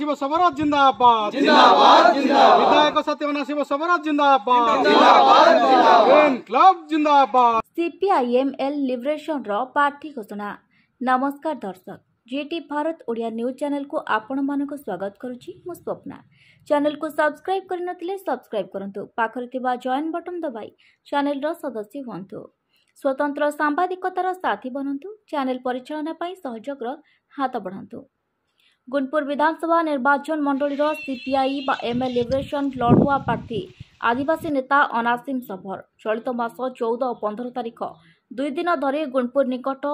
शिव सबरत जिंदाबाद विधायक सत्यवान शिव सबरत जिंदाबाद क्लब जिंदाबाद। सीपीआईएमएल लिबरेशन रो पार्टी घोषणा। नमस्कार दर्शक, GT Bharat Odia news channel को आपण मानक स्वागत करुछि मु स्वप्ना। चैनल को सब्सक्राइब करनथिले सब्सक्राइब करंतु, पाखरे थिबा जॉइन बटन दबाई चैनल रो सदस्य होंतु, स्वतंत्र सांबादिकतार साथी बनंतु, चैनल परिचालना पई सहयोगर हाथ बढ़ांतु। गुणपुर विधानसभा निर्वाचन मंडलीर सीपीआई बा एमएल लिबरेशन लड़ुआ प्रार्थी आदिवासी नेता अनासिम सफर चलित मास 14 और 15 तारिख 2 दिन धरी गुणपुर निकट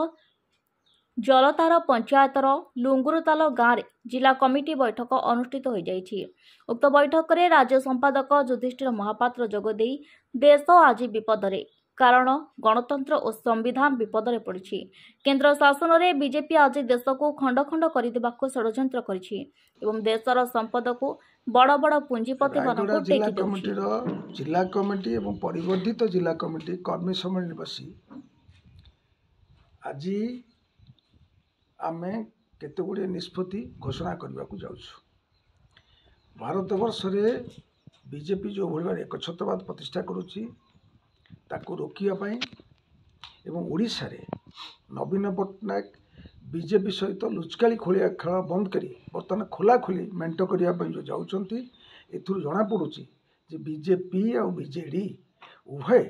जलतार पंचायतर लुंगुरताल गाँव में जिला कमिटी बैठक अनुष्ठित हो जाइछि। उक्त बैठक में राज्य संपादक युधिष्ठिर महापात्र जोगदे देश आज विपदरे, कारण गणतंत्र और संविधान विपदरे पड़ी। केंद्र शासन में बीजेपी आज देश को खंड खंड करदेवाक षड्यंत्र करिछि एवं देशर संपद को बड़ बड़ पुंजीपति मानक टेकी देछि। जिला कमिटी एवं परिवर्धित जिला कमिटी कर्मी सम्मेलन बसी आज आमे केतेगुड़े निष्पत्ति घोषणा करने को जाऊँ। भारत वर्ष में बीजेपी जो भाव एकछत्रवाद प्रतिष्ठा करुच्ची ताकू रोकिया पाई एवं ओडिशा रे नवीन पट्टनायक बीजेपी सहित लुचकाली खोलिया खेल बंद करी बर्तमान खोला खोली मेंट करने जो जाऊँगी। एथुर जना पड़ुची जे बीजेपी और बीजेडी उभय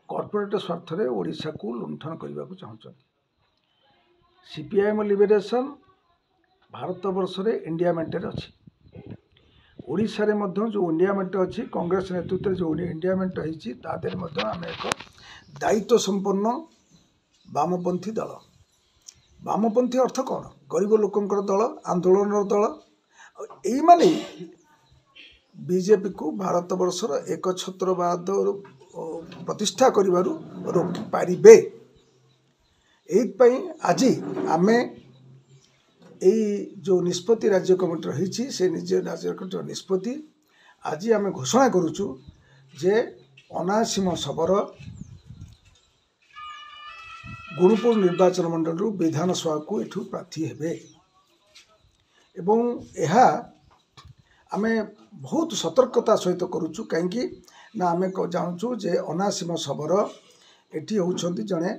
कॉर्पोरेट स्वार्थ रे ओडिशा को लुंठन करने को चाहते। सीपीआईएम लिबरेशन भारत वर्ष रे इंडिया मेंटेर अच्छी, ओडिशा रे मध्य जो इंडिया मेंट अच्छी कांग्रेस नेतृत्व जो इंडिया मेंट होती आम एक दायित्व संपन्न वामपंथी दल। वामपंथी अर्थ कौन? गरीब लोकंकर दल, आंदोलन दल। यही माने बीजेपी को भारत वर्षर एकछत्रवाद प्रतिष्ठा करिबारु रोकी पारिबे। एई आज आमे जो निष्पत्ति राज्य कमिटी रही से निज राज्य कमिटी निष्पत्ति आज आमे घोषणा करुचु जे अनासीम सबर गुणपुर निर्वाचन मंडल विधानसभा को एठू प्रार्थी हेबे एवं यह आमे बहुत सतर्कता सहित करुचु। कहीं ना आमे जानूँ जे अनासीम सबर एठी होउछंती जने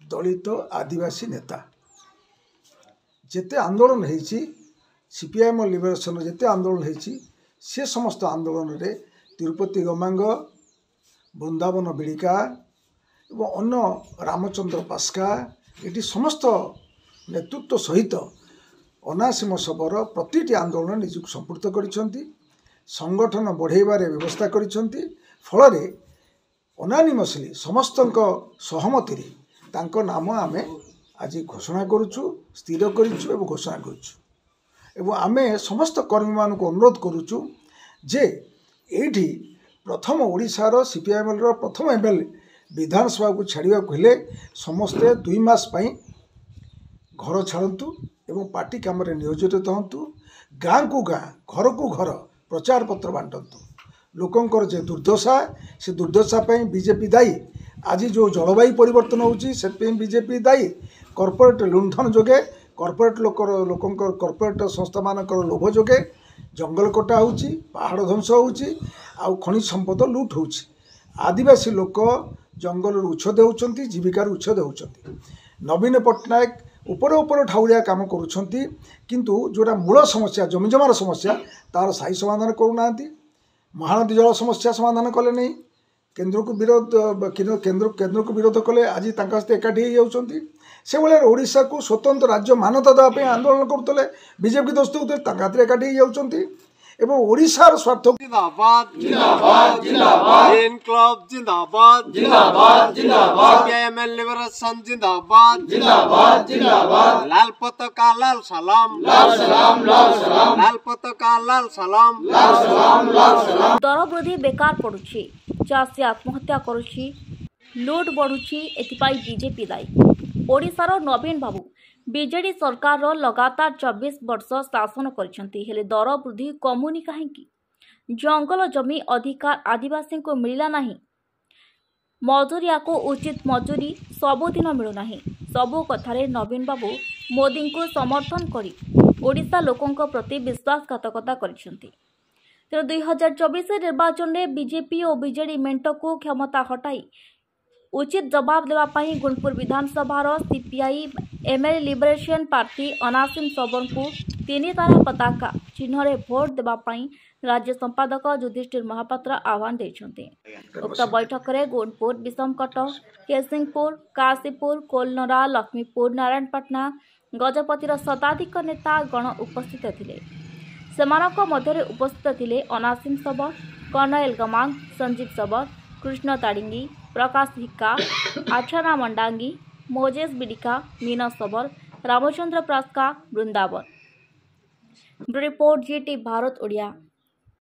दलित आदिवासी नेता। जेते आंदोलन होइछि सीपीआईएम लिबरेशन जेते आंदोलन होइछि से समस्त आंदोलन रे तिरुपति गमांग, वृंदावन बिड़िका एवं अन्य रामचंद्र पास्का ये समस्त नेतृत्व सहित अनासीम सबर प्रतिटी आंदोलन निजुक संपुक्त करिसेंती, संगठन बढ़ाइबारे व्यवस्था करिसेंती। फल अनानिमसली समस्तक सहमति रे तांको नाम आमे आज घोषणा करुचु, स्थिर करिचु एवं घोषणा करुचु एवं आमे समस्त कर्मी मान को अनुरोध करुचु जे एठी प्रथम ओडिशार सीपीआईएम प्रथम एमएलए विधानसभा को छाड़िया हेले समस्ते 2 मास पई घर छाड़तु एवं पार्टी काम रे नियोजित हंतु। गाँ को गाँ, घर को घर प्रचार पत्र बांटतु। लोकंकर जे दुर्दशा से दुर्दशा पई बीजेपी दायी। आज जो जलवायु परिवर्तन होउची से बीजेपी दायी। कॉर्पोरेट लुंठन जोगे कॉर्पोरेट लोकंकर कॉर्पोरेट संस्था मानकर लोभ जोगे जंगल कटा होउची, पहाड़ ध्वंस होउची, आउ खनिज संपद लुट होउची। आदिवासी लोक जंगल उच्छेद होउचंती, जीविकार उच्छेद होउचंती। नवीन पट्टनायक ऊपर ऊपर ठाउरिया काम करुछंती किंतु जोटा मूल समस्या जमीजमार समस्या तार साई समाधान करूनांती। महानदी जल समस्या समाधान कले नहीं। केंद्र को विरोध कले आज एकाठी हो जाउछंती। से भाई ओडिशा को स्वतंत्र राज्य मान्यता देवाई आंदोलन करुले बीजेपी दोस्त होते एकाठी हो जाउछंती एवं ओडिशार स्वार्थ जिंदाबाद जिंदाबाद जिंदाबाद क्लब जिंदाबाद जिंदाबाद जिंदाबाद सीपीआईएम लिबरेशन जिंदाबाद जिंदाबाद जिंदाबाद लाल पताका लाल सलाम लाल सलाम लाल सलाम लाल पताका लाल सलाम लाल सलाम लाल सलाम। दर वृद्धि बेकार पड़ुछि, चाषी आत्महत्या करुछि, लुट बढ़ुछि, एथिपाई बीजेपी दायी। ओडिशार नवीन बाबू बीजेडी सरकार लगातार 24 वर्ष शासन करछंती, हेले दर वृद्धि कमुनी काहेकि? जंगल जमी अधिकार आदिवासी को मिलला नहीं। मजूरिया को उचित मजूरी सबुदिन मिलुनाही। सबु कथारे नवीन बाबू मोदी को समर्थन करी ओडिशा लोकंक प्रति विश्वासघातकता करिसेंति। तेणु 2024 निर्वाचन में बीजेपी और बीजेडी मेंट को क्षमता हटाई उचित जवाब देवाई गुणपुर विधानसभा सीपीआई एमएल लिबरेशन पार्टी अनासीम सबर को 3 तारा पताका चिन्ह भोट देवाई राज्य संपादक युधिष्ठिर महापात्र आह्वान देते। उक्त बैठक में गुणपुर विषमकटक केसिंगपुर काशीपुर कोलनरा लक्ष्मीपुर नारायणपाटना गजपतिर शताधिक नेता गण उपस्थित थिले। सेमानक मध्य उपस्थित थिले अनासीम सबर कर्णयल गमांग संजीव सबर कृष्ण ताडिंगी प्रकाश हिक्का आछाना मंडांगी मोजेश बिडिका मीना सबर रामचंद्र प्रास्का वृंदावन। Report GT Bharat Odia.